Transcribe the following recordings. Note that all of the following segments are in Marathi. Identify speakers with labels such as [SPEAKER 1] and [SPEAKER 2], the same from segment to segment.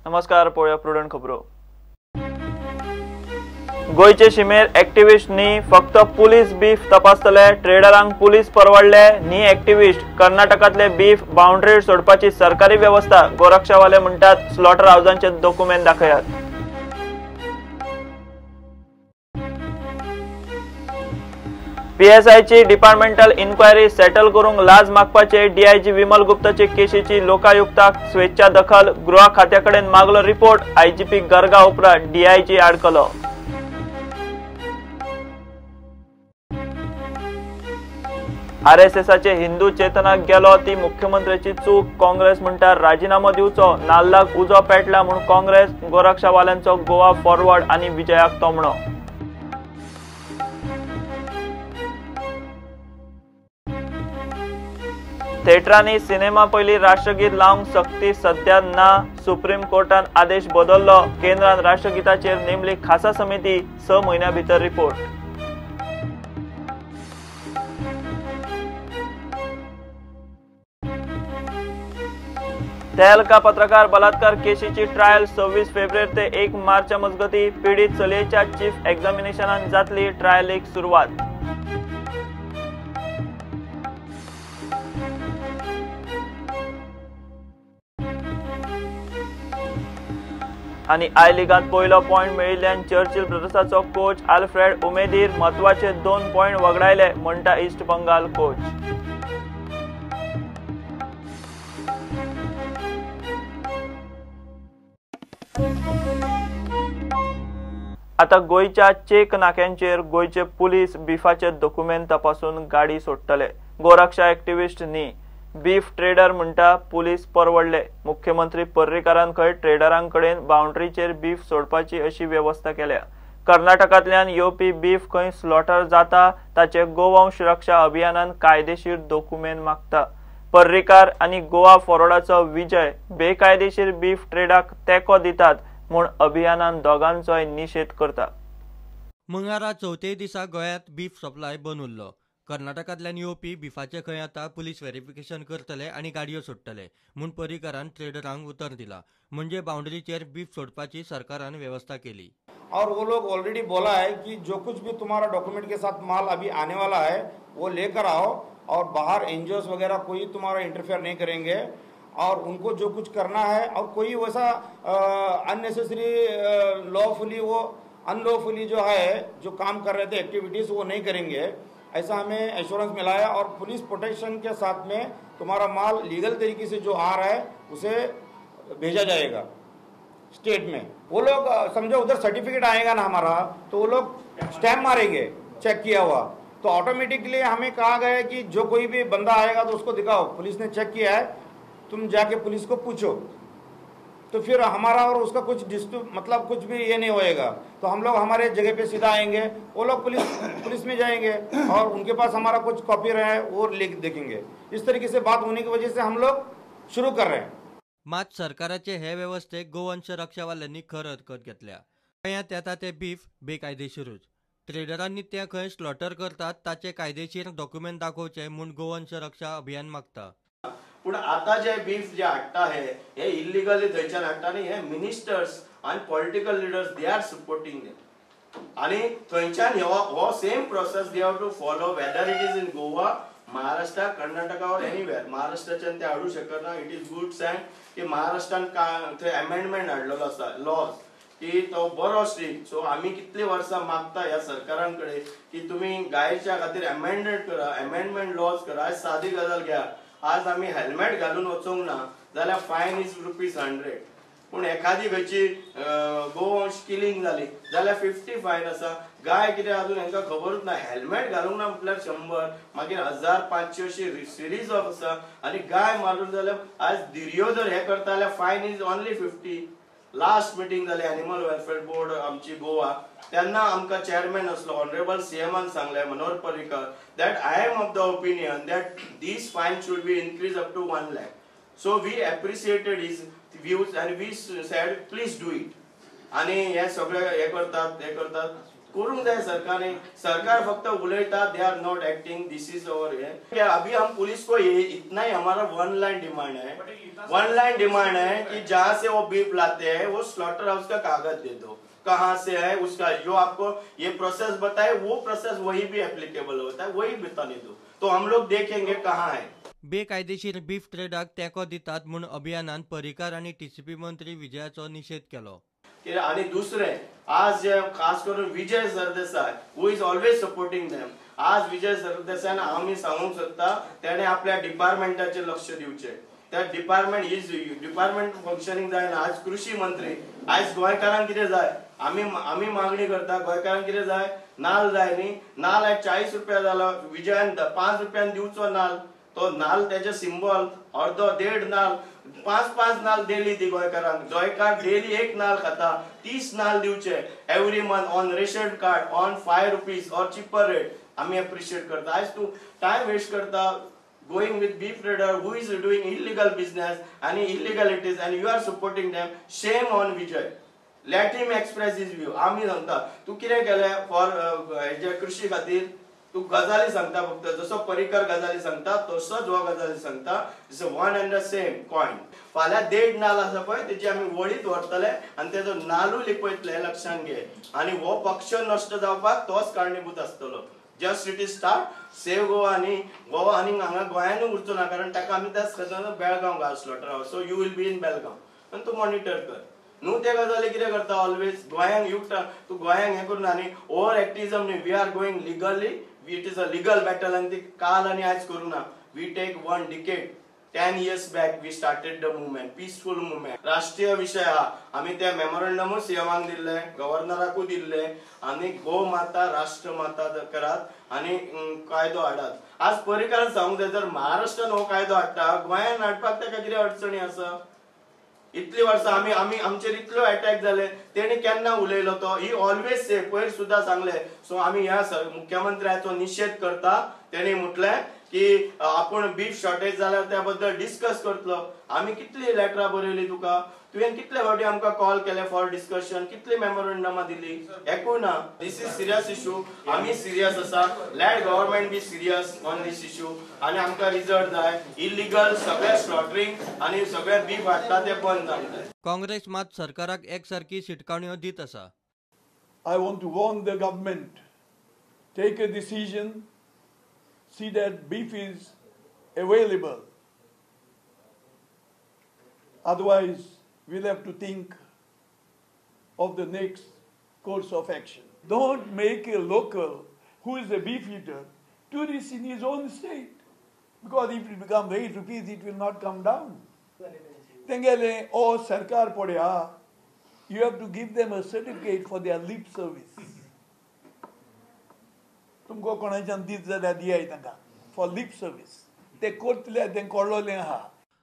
[SPEAKER 1] नमस्कार, पळोवया प्रुडंट खबरो। गोयचे शिमेर एक्टिविस्ट न्ही फक्त पुलीस बीफ तपासतले, ट्रेडरांक पुलीस परवडले न्ही एक्टिविस्ट। कर्नाटकातले बीफ बाउंड्रीर सोडपाची सरकारी व्यवस्था, गोरक्षावाले म्हणटात स्लॉटर हाऊसांचे डॉक्युमेंट दाखयात। पीएसआयची डिपार्टमेंटल इन्क्वायरी सेटल करूंक लाज मागपाचे डीआयजी विमल गुप्ताचे केशीची लोकायुक्ताक स्वेच्छा दखल, गृह खात्याकडेन मागलो रिपोर्ट, आयजीपी गर्गा उपरांत डीआयजी आडकलो। आरएसएसाचे हिंदू चेतनाक गेलो ती मुख्यमंत्र्याची चूक, काँग्रेस म्हणटा राजीनामो दिवचो, नाल्लाक उजो पेटला म्हूण काँग्रेस, गोरक्षावाल्यांचो गोवा फॉरवर्ड आनी विजयाक तोमणो। थिएटरांनी सिनेमा पयली राष्ट्रगीत लावंक सक्ती सध्या ना, सुप्रीम कोर्टान आदेश बदललो, केंद्रान राष्ट्रगीताचेर नेमली खासा समिती, 6 म्हयन्या भितर रिपोर्ट। तेहलका पत्रकार बलात्कार केशीची ट्रायल 26 फेब्रुवारी ते 1 मार्च मजगती, पीडित चलयेच्या चीफ एक्झामिनेशनान जातली, ट्रायलीक सुरवात। आनी आय लिगांत पयलो पॉइंट मेळिल्ल्यान चर्चिल ब्रदर्साचो कोच आल्फ्रेड उमेदीर, म्हत्वाचे 2 पॉइंट वगडायले म्हणटा ईस्ट बंगाल कोच। आता गोयच्या चेक नाक्यांचेर गोयचे पुलीस बीफाचे डॉक्युमेंट तपासून गाडी सोडटले। गोरक्षा एक्टिविस्ट न्ही, बीफ ट्रेडर म्हणटा पुलीस परवडले। मुख्यमंत्री पर्रीकारान खंय ट्रेडरांकडेन बाउंड्रीचेर बीफ सोडपाची अशी व्यवस्था केल्या। कर्नाटकांतल्यान येवपी बीफ खंय स्लॉटर जाता ताचे गोवंश रक्षा अभियानान कायदेशीर डॉक्युमेंट मागता। पर्रीकार आनी गोवा फॉरवर्डाचो विजय बेकायदेशीर बीफ ट्रेडाक तेंको दितात म्हूण अभियानान दोगांचोय निशेध करता।
[SPEAKER 2] मंगळारा चौथे दिसा गोंयांत बीफ सप्लाय बंद उरलो। कर्नाटकांतल्यान येवपी बीफाचे खंय आतां पुलीस व्हेरिफिकेशन करतले आनी गाडयो सोडटले म्हूण पर्रीकारान ट्रेडरांक उतर दिला, म्हणजे बाउंड्रीचेर बीफ सोडपाची सरकारान व्यवस्था केली।
[SPEAKER 3] और वो लोग ऑलरेडी बोला है कि जो कुछ भी तुम्हारा डॉक्यूमेंट के साथ माल अभी आने वाला है वो लेकर आओ, और बाहर एनजीओस वगैरह कोई तुम्हारा इंटरफेयर नहीं करेंगे, और उनको जो कुछ करना है, और कोई वैसा अननेसेसरी लॉफुली वो अनलॉफुली जो है जो काम कर रहे थे एक्टिविटीज़ वो नहीं करेंगे, ऐसा हमें एश्योरेंस मिला है। और पुलिस प्रोटेक्शन के साथ में तुम्हारा माल लीगल तरीके से जो आ रहा है उसे भेजा जाएगा स्टेट में। वो लोग समझो उधर सर्टिफिकेट आएगा ना हमारा, तो वो लोग स्टैम्प मारेंगे चेक किया हुआ, तो ऑटोमेटिकली हमें कहा गया है कि जो कोई भी बंदा आएगा तो उसको दिखाओ पुलिस ने चेक किया है, तुम जाके पुलिस को पूछो, तो फिर हमारा और उसका कुछ मतलब कुछ भी ये नहीं होएगा। तो हम लोग हमारे जगह पे सीधा आएंगे, वो लोग पुलिस में जाएंगे और उनके पास हमारा कुछ कॉपी रहे वो लिख देखेंगे। इस तरीके से बात होने की वजह से हम लोग शुरू कर रहे हैं।
[SPEAKER 2] मात सरकाराचे हे व्यवस्थेक गोवंश रक्षावाल्यांनी खर हरकत घेतल्या। गोंयांत येता ते बीफ बेकायदेशीरूच। ट्रेडरांनी ते खंय स्लॉटर करतात ताचे कायदेशीर डॉक्युमेंट दाखोवचे म्हूण गोवंश रक्षा अभियान मागता।
[SPEAKER 4] पण आता जे बीफ जे हाडटा हे इल्लिगली थंयच्यान हाडटा आनी हे मिनिस्टर्स आनी political leaders they are supporting them, आनी थंयच्यान हो same process they have to follow whether it is in Goa, Maharashtra, Karnataka और एनीवेयर। महाराष्ट्राच्यान ते हाडू शकना। इट इज गुड सायन की महाराष्ट्रान थंय अमेंडमेंट हाडलेलो आसा लॉज की तो बरो स्ट्रिक्ट। सो आमी कितली वर्सां मागता ह्या सरकारां कडेन की तुमी गायच्या खातीर अमेंडमेंट करा, अमेंडमेंट लॉज करा। आज सादी गजाल घ्या, आज आमी हेल्मेट घालून वचोंक ना जाल्यार फायन इज ₹100, पूण एखादी खंयची गोवंश किलिंग जाली जाल्यार 50 फायन आसा। गाय कितें अजून हांकां खबरूच ना, हेल्मेट घालूंक ना म्हटल्यार 100, मागीर 1500 अशी सिरीज ऑफ आसा, आनी गाय मारून जाल्यार आज दिर्यो जर हे करता जाल्यार फायन इज ओनली 50। लास्ट मीटिंग जाली एनिमल वेलफेअर बोर्ड आमची गोवा, तेन्ना आमकां चेअरमॅन असलो ऑनरेबल सीएमान सांगले Manohar Parrikar that I am of the opinion that these fines should be increased up to 1 lakh. So we appreciated his views and we said please do it. आणि हे सगळे हे करतात करूंक जाय सरकारान. सरकार फक्त उलयता, they are not acting. This is over here. अभी हम पुलिस को इतना ही हमारा वन लाइन डिमांड है कि जहाँ से वो बीफ लाते हैं वो स्लॉटर हाउस का कागज दे दो, कहाँ से है उसका, जो आपको ये प्रोसेस बताए वो प्रोसेस वही भी एप्लीकेबल होता है, वही बताने दो, तो हम लोग देखेंगे कहाँ है.
[SPEAKER 2] बेकायदेशीर बीफ ट्रेडाक तेंको दितात म्हूण अभियानात पर्रीकार आनी टीसीपी मंत्री विजयाचो निषेध केलो.
[SPEAKER 4] आणि दुसरे आज जे खास करून विजय सरदेसाय हु इज ऑलवेज सपोर्टिंग देम, आज विजय सरदेसाय आम्ही सांगूंक सोदता तेणे आपल्या डिपार्टमेंटाचे लक्ष दिवचे. त्या डिपार्टमेंट फंक्शनिंग जायना. आज कृषी मंत्री, आज गोंयकारांक कितें जाय, आम्ही मागणी करता, गोंयकारांक कितें जाय, नाल जाय न्ही. नाल आज 40 रुपया जालो, विजयान 5 रुपयान दिवचो नाल, तो नाल त्याचे सिंबल अर्धो 1.5 नाल 5 नाल डेली दी गोंयकारांक. गोंयकार डेली 1 नाल खाता, 30 नाल दिवचे every month on ration card on 5 rupees और चिपर रेट. आम्ही अप्रिशिएट करता. आज तू टाइम वेस्ट करता going with beef trader who is doing illegal business and illegalities and you are supporting them. Shame on Vijay. Let him express his view. आम्ही सांगता तू कितें केलें फॉर जे कृषी खातीर, तू गजाली सांगता फक्त, जसो पर्रीकर गजाली सांगता तसोच हो गजाली सांगता. It's one end the same coin. फाल्यां 1.5 नाल आसा पळय तेजी आमी वळीत व्हरतले आनी तेजो नालू लिपयतले, लक्षांत घे. आनी हो पक्ष नश्ट जावपाक तोच कारणीभूत आसतलो. Just it is start save Goa आणि गोवा आणि हांगा गोंयान उरचो ना, कारण ताका आमी त्याच खातीर बेळगांव घाल स्लॉटर हावस. So you will be in Belgaum आनी तू मॉनिटर कर न्हू. ते गजाली कितें करता ऑलवेज गोंयांक युक्ता, तू गोंयांक हें करून आनी ओव्हर एक्टिव्हिजम न्ही. We are going legally, it is a legal battle आनी ती काल आनी आज करूं ना. We take 1 decade 10 years back we started the movement, peaceful movement. राष्ट्रीय विषय हा आम्ही त्या मेमोरंडमूच सीएमाक दिल्ले, गव्हर्नराकू दिल्ले आणि गो माता राष्ट्रमाता करात आणि कायदो हाडात. आज पर्रीकार सांगूंक जाय, जर महाराष्ट्रान हो कायदो हाडटा, गोंयान हाडपाक ताका कितें अडचणी आसा. इतली वर्सां आमी आमचेर इतलो अटॅक जाले, तेणी केन्ना उलयलो तो, ही ऑलवेज से पयर सुद्धा सांगले. सो आमी ह्या मुख्यमंत्र्याचो निषेध करता. तेणी म्हटलें की आपण बीफ शॉर्टेज जाल्यार त्या बद्दल डिस्कस करतलो. आमी कितली लेटरां बरयली तुका, तुवें कितले फावटी आमकां कॉल केले फॉर डिस्कशन, कितली मेमोरंडमां दिली, एकूय ना. This is serious issue. आमी सिरियस आसा. Let government be serious on this issue आनी आमकां रिजल्ट जाय. इलिगल सगळे स्लॉटरिंग आनी सगळे बीफ हाडटा ते बंद जावंक जाय.
[SPEAKER 2] काँग्रेस मात सरकाराक एकसारकी शिटकावण्यो दीत आसा.
[SPEAKER 5] I want to warn the government, take a decision, see that beef is available. Otherwise, we'll have to think of the next course of action. Don't make a local who is a beef eater tourist in his own state. Because if it becomes 8 rupees, it will not come down. Tengele, oh, Sarkar podya, you have to give them a certificate for their lip service. तुमको कोणाच्यान दीत जाल्यार दियाय तांकां फॉर लिप सर्वीस. ते करतले तें कळलोलें आहा.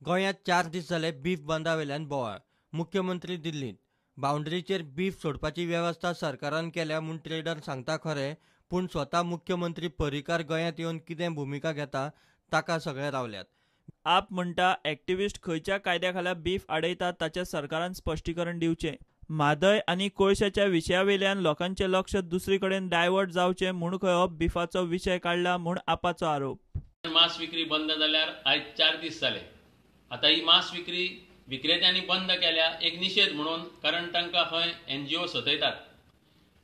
[SPEAKER 2] गोंयांत 4 दीस जाले बीफ बंदा वयल्यान बोवाळ. मुख्यमंत्री दिल्लींत बावंड्रीचेर बीफ सोडपाची वेवस्था सरकारान केल्या म्हूण ट्रेडर सांगता खरें, पूण स्वता मुख्यमंत्री पर्रीकार गोंयांत येवन कितें भुमिका घेता ताका सगळे रावल्यात.
[SPEAKER 1] आप म्हणटा एक्टिविस्ट खंयच्या कायद्या खाला बीफ आडयतात ताचें सरकारान स्पश्टीकरण दिवचें. म्हादय आनी कोळशाच्या विशयावेल्यान लोकांचें लक्ष दुसरे कडेन डायवर्ट जावचें म्हूण खंय हो बिफाचो विशय काडला म्हूण आपाचो आरोप.
[SPEAKER 6] मांस विक्री बंद जाल्यार आयज 4 दीस जाले. आतां ही मांस विक्री विक्रेत्यांनी बंद केल्या एक निषेध म्हणून, कारण तांकां खंय NGO सतयतात.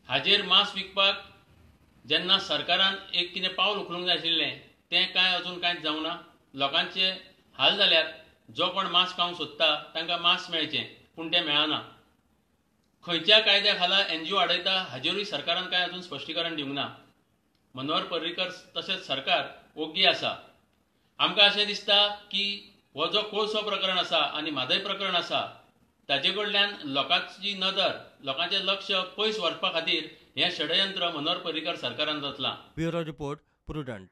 [SPEAKER 6] हाजेर मांस विकपाक जेन्ना सरकारान एक कितें पावल उखलूंक जाय आशिल्लें तें कांय अजून कांयच जावना. लोकांचे हाल जाल्यात. जो कोण मांस खावंक सोदता तांकां मांस मेळचें, पूण तें मेळना. खंयच्या कायद्या खाला NGO आडयता हाजेरूय सरकारान कांय अजून स्पश्टीकरण दिवंक ना. मनोहर पर्रीकर तशेंच सरकार ओग्गी आसा. आमकां अशें दिसता की हो जो कोळसो प्रकरण आसा आनी म्हादय प्रकरण आसा ताजे कडल्यान लोकांची नदर, लोकांचें लक्ष पयस व्हरपा खातीर हें षडयंत्र मनोहर पर्रीकर सरकारान रचलां.
[SPEAKER 2] Bureau report, Prudent.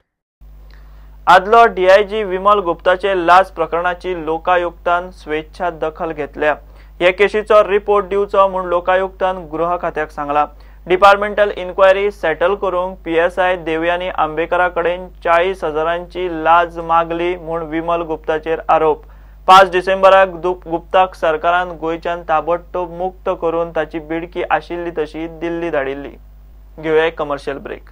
[SPEAKER 1] आदलो DIG विमल गुप्ताचे लाच प्रकरणाची लोकायुक्तान स्वेच्छा दखल घेतल्या. हे केशीचो रिपोर्ट दिवचो म्हूण लोकायुक्तान गृह खात्याक सांगला. डिपार्टमेंटल इन्क्वायरी सेटल करूंक PSI देवयानी आंबेकरा कडेन 40,000ची लाज मागली म्हूण विमल गुप्ताचेर आरोप. 5 डिसेंबराक गुप्ताक सरकारान गोंयच्यान ताबडतोब मुक्त करून ताची बिडकी आशिल्ली तशी दिल्ली धाडिल्ली. घेऊया एक कमर्शियल ब्रेक.